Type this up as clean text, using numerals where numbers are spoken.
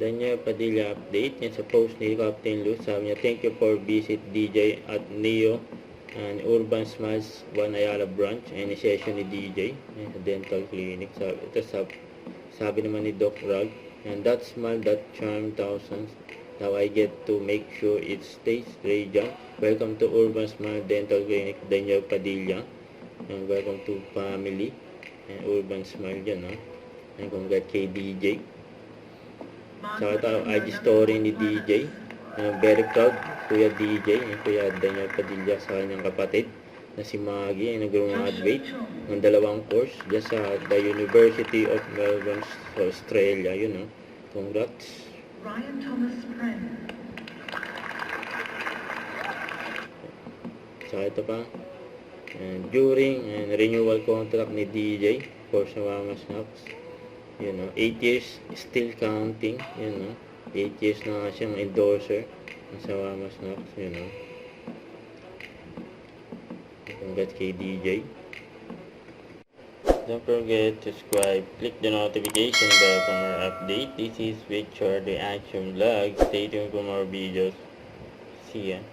Daniel Padilla update. Yan sa post ni Captain Luz. Sabi niya, thank you for visit DJ at Neo and Urban Smiles 1 Ayala branch. Any session ni DJ. Yan sa dental clinic. Sabi naman ni Doc Rag. And that smile, that charm thousands. Now I get to make sure it stays radiant. Welcome to Urban Smile Dental Clinic, Daniel Padilla. And welcome to family. And Urban Smile dyan, no? And congrats kay DJ. Sa IG story ni DJ. Very proud, Kuya DJ, Kuya Daniel Padilla sa kanyang kapatid na si Maggie ay nag-graduate ng 2 course dyan sa the University of Melbourne, Australia. Yun, no? Congrats. Ryan Thomas Friend. Sa ito pa, during renewal contract ni DJ for Sawama Snacks, 8 years still counting, 8 years na nga siyang endorser ng Sawama Snacks, Congrats kay DJ. Don't forget to subscribe, click the notification bell for more update. This is Victor the Action Vlog. Stay tuned for more videos. See ya.